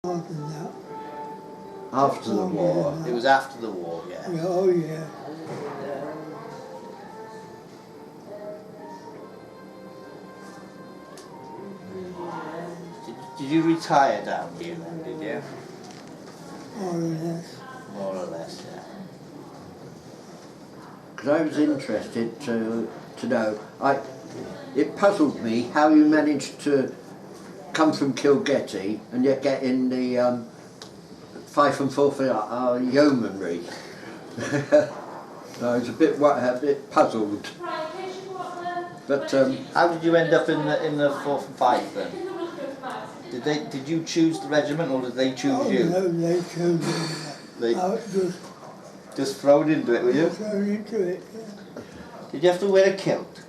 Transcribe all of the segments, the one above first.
After that. After the war? It was after the war, yeah. Yeah, oh yeah. Did you retire down here then, did you? More or less. More or less, yeah. Because I was interested to know, it puzzled me how you managed to come from Kilgetty and yet get in the Fife and Forfar Yeomanry. I was a bit puzzled. But how did you end up in the 4th and Fife then? Did you choose the regiment or did they choose you? No, they chose me. They I was just thrown into it, were you? thrown into it, yeah. Did you have to wear a kilt?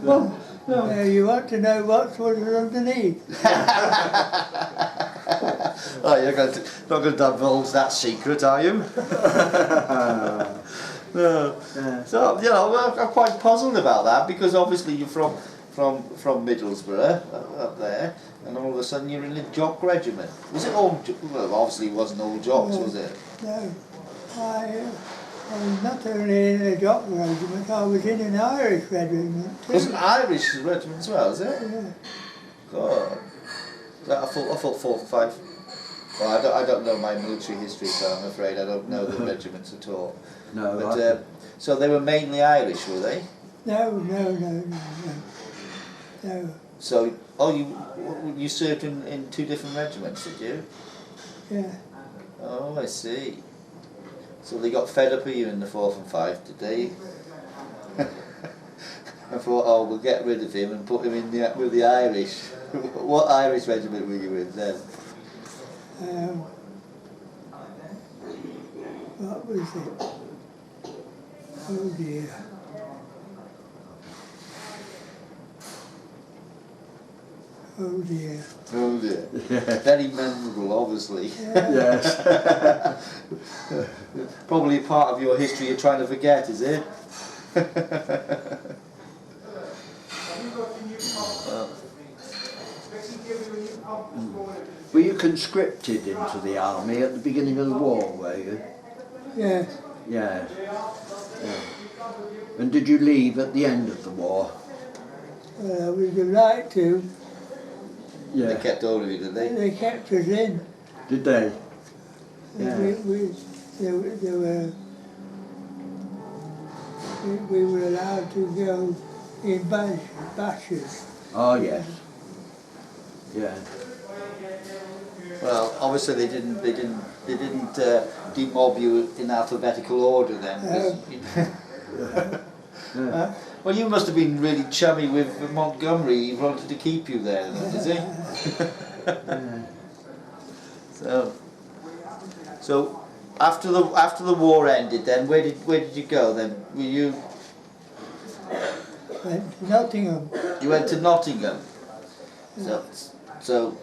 Well, no, you want to know what's underneath. Oh, you're not going to divulge that secret, are you? No. Yeah. So, you know, I'm quite puzzled about that because obviously you're from Middlesbrough, up there, and all of a sudden you're in a jock regiment. Was it all, well, obviously it wasn't all jocks, was it? No, I was not only in a jock regiment, I was in an Irish regiment too. It was an Irish regiment as well, is it? Yeah. God. I thought 4 and 5. Well, I don't know my military history, so I'm afraid I don't know the regiments at all. no, But so they were mainly Irish, were they? No. So, you served in 2 different regiments, did you? Yeah. Oh, I see. So they got fed up with you in the 4th and 5, did they? I thought, oh, we'll get rid of him and put him in with the Irish. What Irish regiment were you in then? What was it? Oh dear. Oh dear. Oh dear. Very memorable, obviously. Yeah. yes. Probably part of your history you're trying to forget, is it? Were you conscripted into the army at the beginning of the war, were you? Yes. Yes. Yeah. And did you leave at the end of the war? Well, I was right to. Yeah. They kept hold of you, did they? They kept us in. Did they? Yeah. We were allowed to go in batches. Oh yes. Yeah. Well, obviously they didn't demob you in alphabetical order then. 'Cause well, you must have been really chummy with Montgomery. He wanted to keep you there, does he? So after the war ended, then where did you go then? Were you? Went to Nottingham. You went to Nottingham. So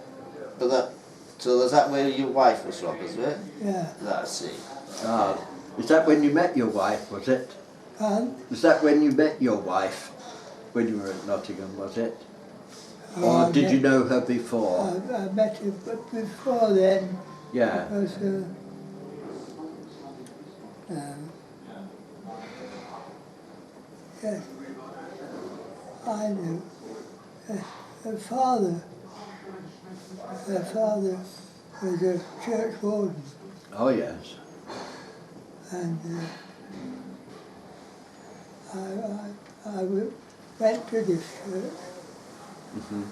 is that where your wife was from, is it? Yeah. I see. Ah, is that when you met your wife, was it? And Is that when you met your wife? When you were at Nottingham, was it? Or did you know her before? I met her before then. Yeah. Because yes, I knew. Her father was a church warden, Oh yes. and I went to this church. Mm-hmm.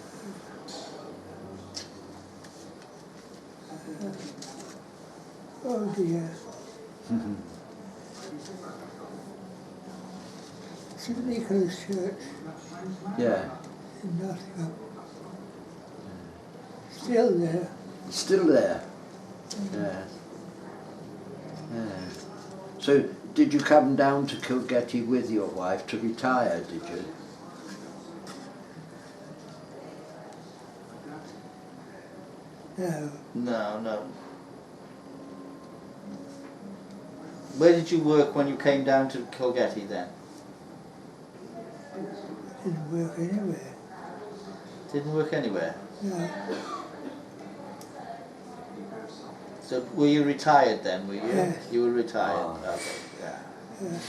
Oh dear. Mm-hmm. St Nicholas Church Yeah. in Nottingham. Still there. Still there. Yeah. Yeah. So did you come down to Kilgetty with your wife to retire, did you? No. No. Where did you work when you came down to Kilgetty then? Didn't work anywhere. Didn't work anywhere. No. So were you retired then, were you? Yes. You were retired, Oh. okay, yeah. Yeah.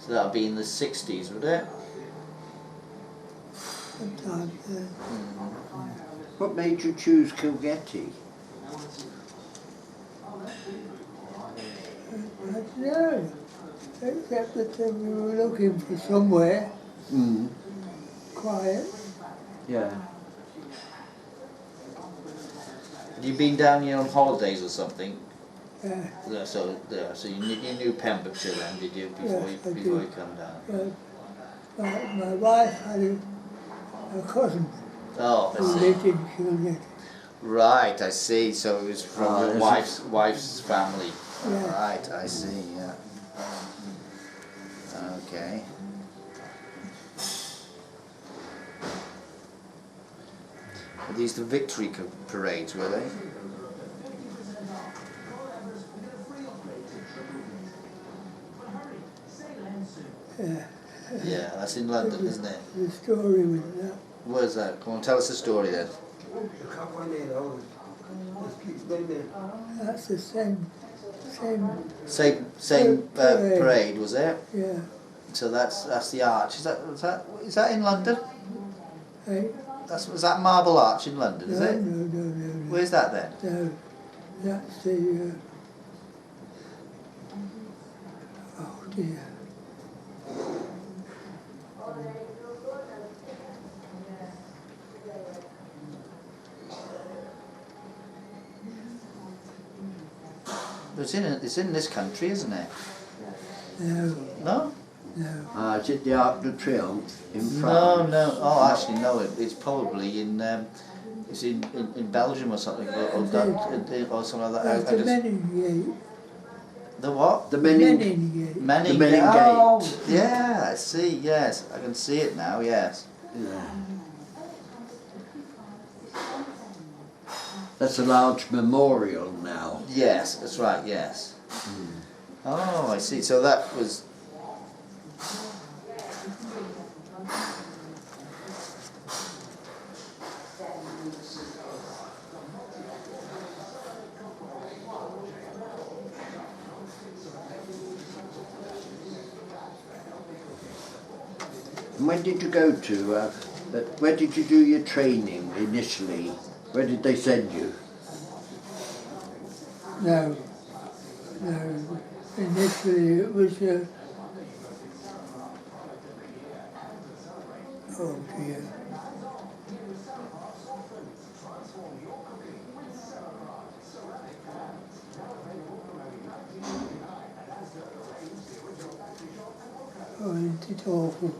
So that would be in the 60s, would it? Sometimes. What made you choose Kilgetty? I don't know. Except that we were looking for somewhere Mm. quiet. Yeah. Had you been down here on holidays or something? Yeah. So you knew Pembrokeshire then, did you, before, Yes, I before did. you come down? My wife had a cousin Oh, who I see. lived in Kilgetty. Right, I see. So it was from Oh, your this wife's family. Yeah. Right, I see. Yeah. Okay. Were these the victory parades, were they? Yeah. Yeah, that's in London, isn't it? The story was that. Where's that? Come on, tell us the story then. That's the same, Same Parade. parade, was it? yeah. So that's the arch. Is that in London? Hey, Was that Marble Arch in London? Is no, it? no. Where's that then? No, that's the, oh dear. It's in this country, isn't it? No, No? no. Is it the Arc de Triomphe in France? No. Oh, actually, no. It's probably in. It's in Belgium or something, or something like that. That's the Meningate. The what? The Mening... Meningate. Meningate. Meningate. Oh, yeah. I see. Yes, I can see it now. Yes. Yeah. That's a large memorial now. Yes, that's right. Yes. Oh, I see. So that was. And when did you go to, where did you do your training initially? Where did they send you? No. Initially it was, oh dear. Oh, isn't it awful?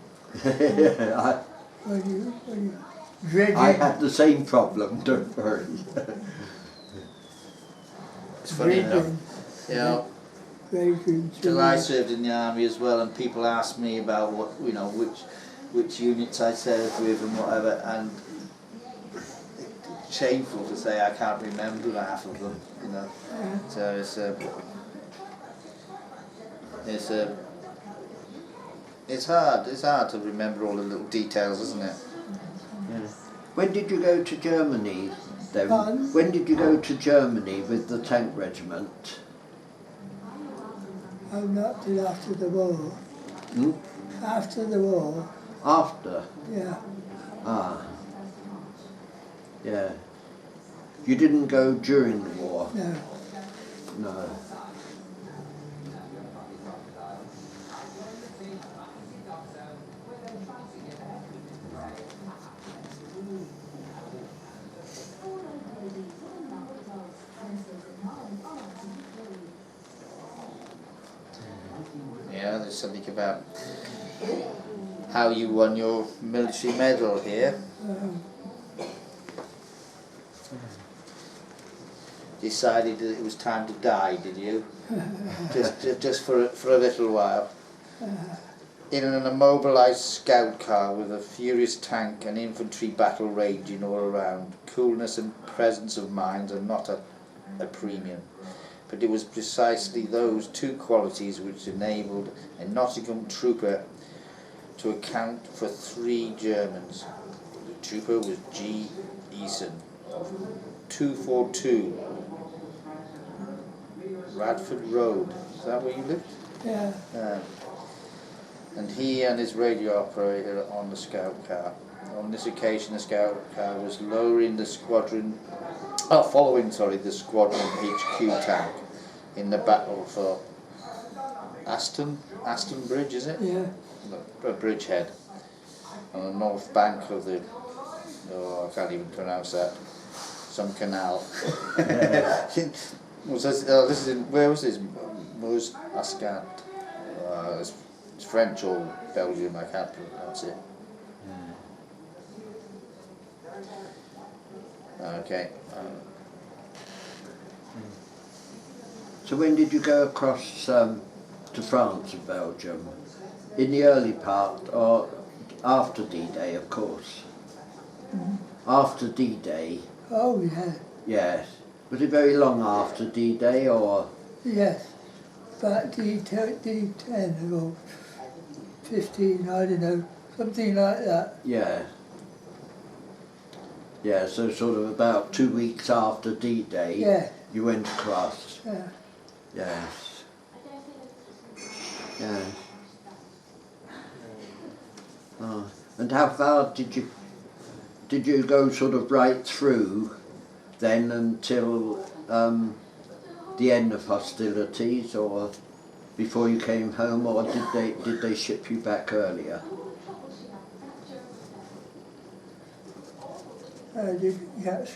I When you dread I it, had the same problem, don't worry. It's funny enough. dreading, dreading Because I served in the army as well, and people ask me about which units I served with and whatever, and it's shameful to say I can't remember half of them, you know. So it's hard to remember all the little details, isn't it? Yeah. When did you go to Germany then? Pardon? When did you go to Germany with the tank regiment? Oh, not till after the war. Hmm? After the war, After? yeah. Ah. Yeah. You didn't go during the war? No. No. Yeah, there's something about how you won your military medal here. Decided that it was time to die, did you? just for a little while. In an immobilised scout car with a furious tank and infantry battle raging all around, coolness and presence of mind are not a premium. But it was precisely those two qualities which enabled a Nottingham trooper to account for 3 Germans. trooper was G. Eason of 242 Radford Road. Is that where you lived? Yeah. And he and his radio operator on the scout car. On this occasion, the scout car was following the squadron HQ tank in the battle for Aston Bridge, is it? Yeah. A bridgehead on the north bank of the, I can't even pronounce that, some canal. This is in, where was this? Meuse Ascant. It's French or Belgium, I can't pronounce it. Okay. So when did you go across to France and Belgium? In the early part, or after D-Day, of course? After D-Day? Oh, yeah. Yes. Was it very long after D-Day, or? Yes. But D10 or 15, I don't know, something like that. Yeah. Yeah, so sort of about 2 weeks after D-Day, Yeah. you went across. Yeah. Yes. Yeah. Oh. And how far did you go sort of right through then until the end of hostilities, or before you came home, or did they ship you back earlier?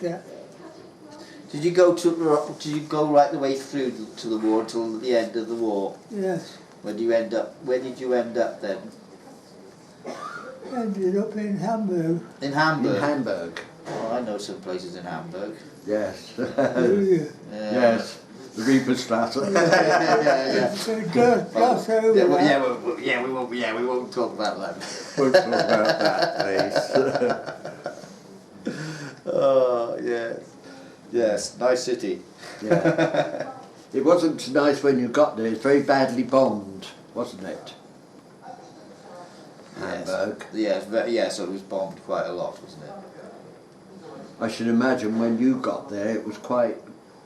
Yeah. Did you go right the way through to the war till the end of the war? Yes. Where did you end up then? Ended up in Hamburg. In Hamburg. In Hamburg. Oh, I know some places in Hamburg. Yes. Do you? Yes. The Reaper's Strasse. Yeah. Just over that. We won't talk about that. We'll talk about that, please. Oh, yes. Yes, nice city. Yeah. It wasn't nice when you got there. It's very badly bombed, wasn't it? Hamburg. Yes, so it was bombed quite a lot, wasn't it? I should imagine when you got there it was quite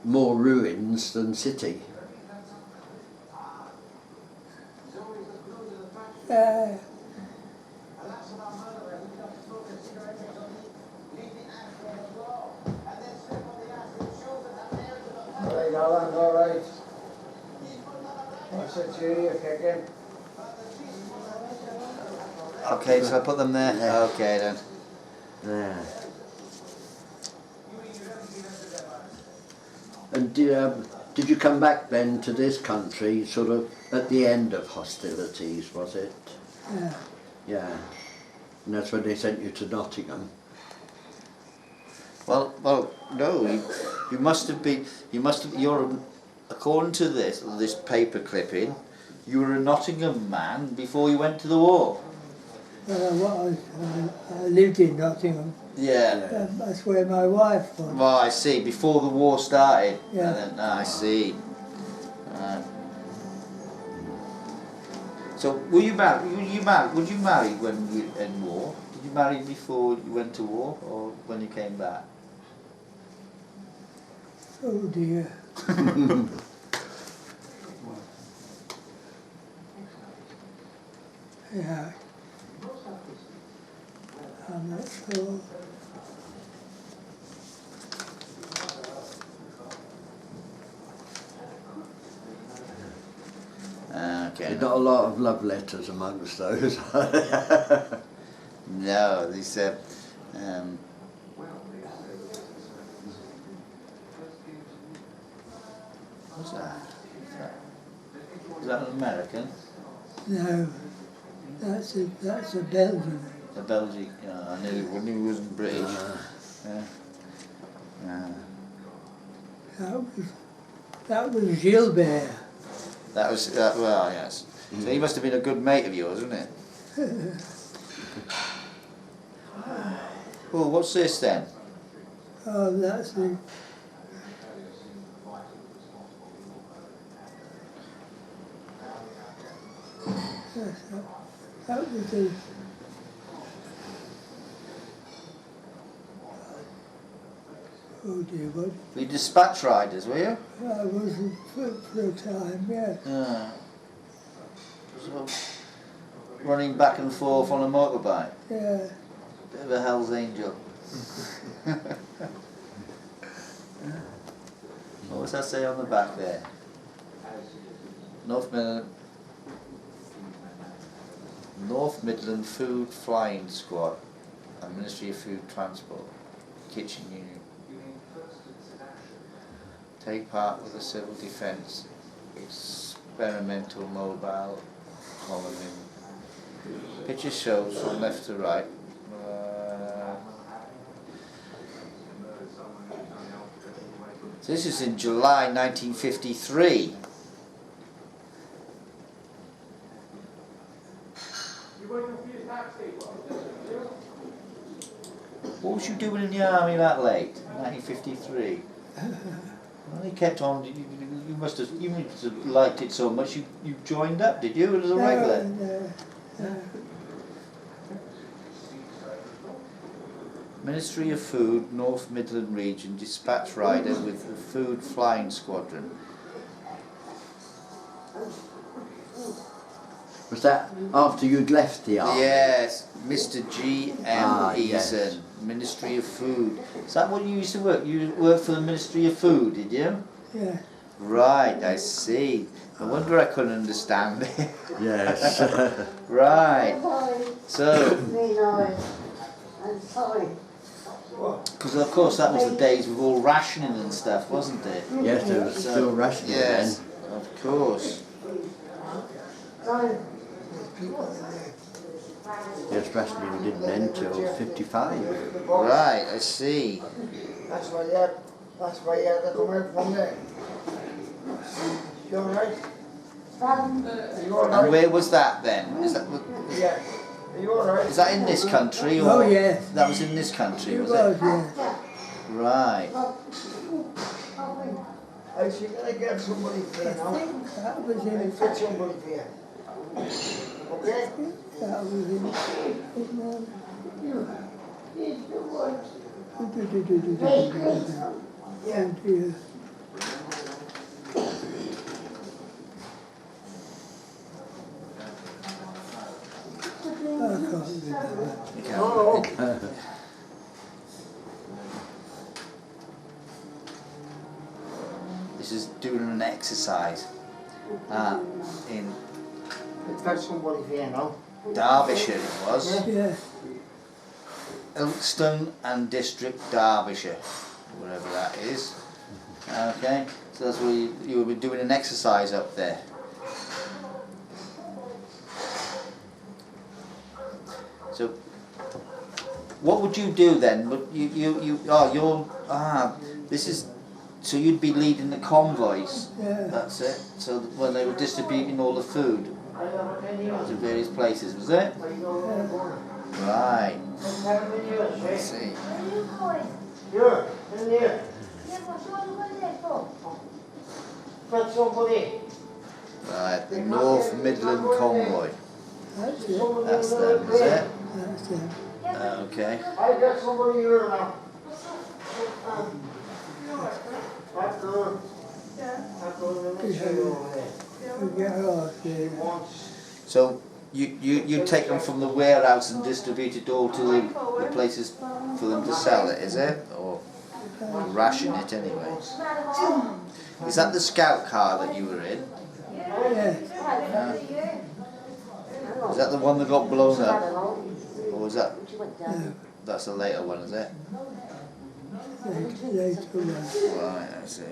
more ruins than city. Alright, Alan, alright. I said to you, you're kicking. Okay, so I put them there? Yeah. Okay then. Yeah. And did you come back then to this country sort of at the end of hostilities, was it? Yeah. Yeah. And that's when they sent you to Nottingham. Well, no, you must have been, you're, according to this paper clipping, you were a Nottingham man before you went to the war. I lived in Nottingham. Yeah. That's where my wife was. Well, I see, before the war started. Yeah. And then, I see. So, were you married? Would you marry when you were in war? Did you marry before you went to war, or when you came back? Oh dear. Yeah. I'm not sure. Okay. There's not a lot of love letters amongst those. No, they said. What's that? Is that an American? No. That's a Belgian. A Belgian? I knew he wasn't British. That was Gilbert. That was well, yes. So he must have been a good mate of yours, wasn't it? Well, what's this then? Oh, that's the. That was the. Oh dear, what? Were you dispatch riders, were you? I was for a time, yeah. Yeah. So, running back and forth on a motorbike. Yeah. Bit of a hell's angel. What does that say on the back there? North Midland Food Flying Squad and Ministry of Food Transport Kitchen Union. Take part with the Civil Defence Experimental Mobile Column. Picture shows from left to right. So this is in July 1953. What was you doing in the army that late? 1953. Well, you kept on. You must have liked it so much. You joined up, did you, as a regular? No. Ministry of Food, North Midland Region, dispatch rider with the Food Flying Squadron. Was that after you'd left the army? Yes, Mr. G.M. Eason, Yes. Ministry of Food. Is that what you used to work? You worked for the Ministry of Food, did you? Yeah. Right, I see. No wonder I couldn't understand it. Yes. Right. So, I'm sorry. because of course that was the days with all rationing and stuff, wasn't it? Yes, there was still rationing Yes, then. of course. Yes, rationing didn't end till 55. Right, I see. That's why you had to come out from there. You alright? Are you And alright? where was that then? Yeah. Are you alright? Is that in this country or? Oh, yes. That was in this country, It was was, it? yeah. Right. I see, can I get somebody for you now? That was Can I in. get somebody for you? Okay? That was in. Yeah. Oh dear. I can't remember. You can't- No. This is doing an exercise in I've got somebody for you now. Derbyshire it was. Yeah. Ilkeston and District, Derbyshire, wherever that is. Okay, so that's where you will be doing an exercise up there. So, what would you do then? Would this is, so you'd be leading the convoys. Yeah. That's it. So when they were distributing all the food to various places, was it? Right. I see. Here, in here. Got somebody. Right, the North Midland Convoy. That's it. That's them, is it? That's it. Okay. I got somebody here now. We get off there. So you take them from the warehouse and distribute it all to the places for them to sell it, is it? Or ration it anyway? Is that the scout car that you were in? Yeah. Is that the one that got blown up? Or was that, No. that's a later one, is it? Later on. Right, I see.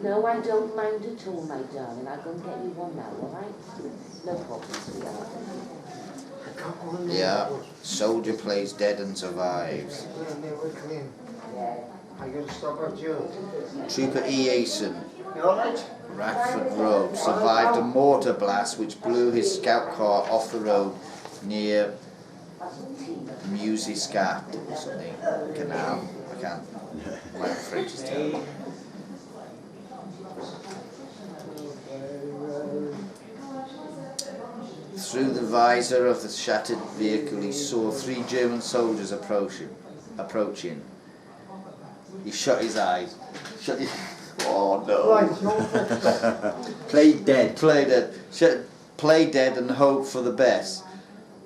No, I don't mind at all, my darling. I'll go and get you one now, all right? No problem, sweetheart. Yeah. Soldier plays dead and survives. I gotta stop at you. Trooper Eason, You alright? Radford Road, survived a mortar blast which blew his scout car off the road near Musyscat or something. Canal. I can't. My French is terrible. Through the visor of the shattered vehicle he saw 3 German soldiers approaching. He shut his eyes. Oh no. Right, so Play dead. Play dead and hope for the best.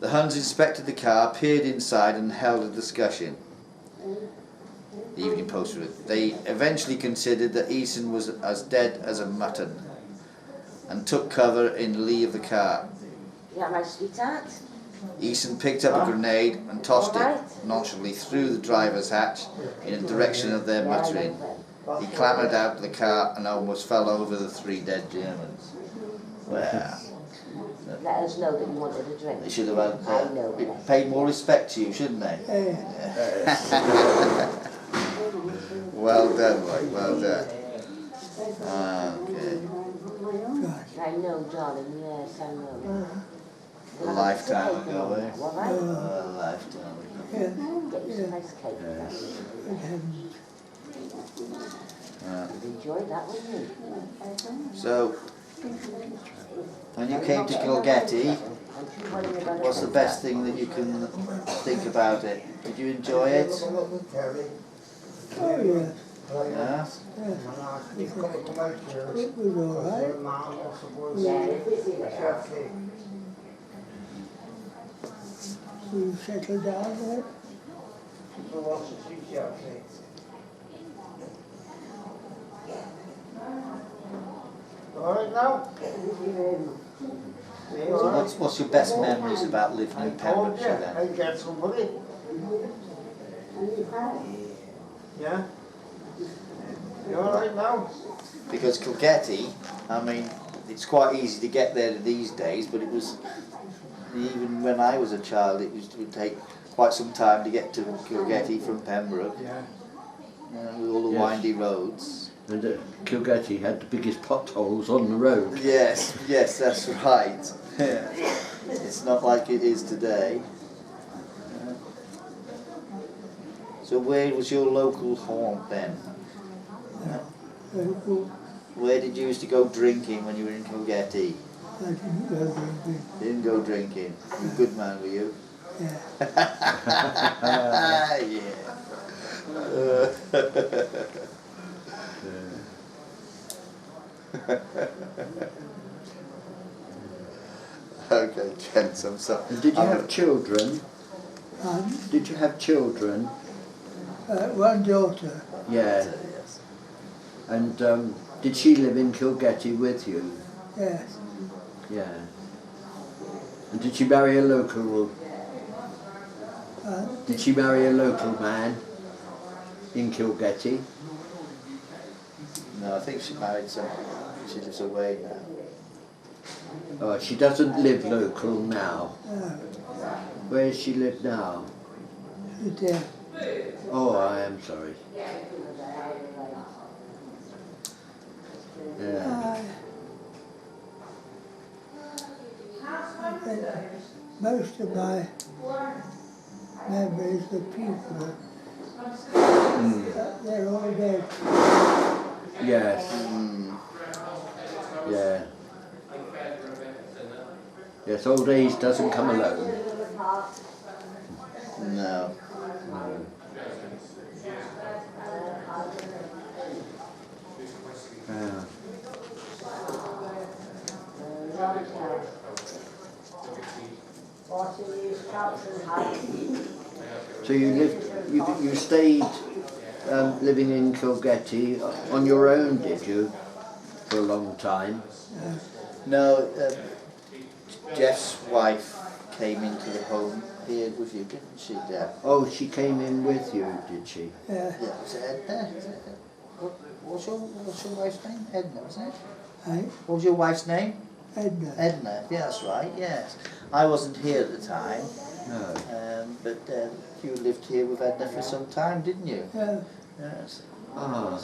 The Huns inspected the car, peered inside and held a discussion. The Evening Post wrote, they eventually considered that Eason was as dead as a mutton and took cover in lee of the car. Yeah, my sweetheart. Eason picked up a grenade and tossed it nonchalantly through the driver's hatch in the direction of their muttering. He clambered out of the car and almost fell over the 3 dead Germans. Well, Let us know that you wanted a drink. they should have I know. paid more respect to you, shouldn't they? Well done, Mike, well done. Okay. I know, darling, yes, I know. A lifetime ago, eh? All right? A lifetime ago. Yeah. Get you some nice cake. Enjoy that, wouldn't you? So, when you came to Kilgetty, what's the best thing that you can think about it? Did you enjoy it? Oh, yeah. Yeah? It was all right. You settled down there? Alright now? So what's your best memories about living in Pembrokeshire then? I get somebody. Yeah? You alright now? Because Kilgetty, I mean, it's quite easy to get there these days, but it was, even when I was a child, it would take quite some time to get to Kilgetty from Pembroke, with all the Yes. windy roads. And Kilgetty had the biggest potholes on the road. Yes, yes, that's right. It's not like it is today. So where was your local haunt then? Where did you used to go drinking when you were in Kilgetty? I didn't go drinking. Didn't go drinking. You a good man, were you? Yeah. Okay, gents, I'm sorry. And did you have children? And Did you have children? one daughter. Yeah. Yes. And did she live in Kilgetty with you? Yes. Yeah. And did she marry a local? Did she marry a local man in Kilgetty? No, I think she married some. She lives away now. Oh, she doesn't live local now. No. Where does she live now? She's dead. Oh, I am sorry. Yeah. Most of my memories of people, they're all dead. Yes. Yeah. Yes, old age doesn't come alone. No. Yeah. So you stayed living in Kilgetty on your own, did you, for a long time? No, Geoff's wife came into the home here with you, didn't she, Geoff? Oh, she came in with you, did she? Yeah. Yeah, was it Edna? What's your wife's name? Edna, wasn't it? Hey, What was your wife's name? Edna. Edna, yeah, that's right, yes. I wasn't here at the time, No. but you lived here with Edna for some time, didn't you? Yeah. Yes. Ah.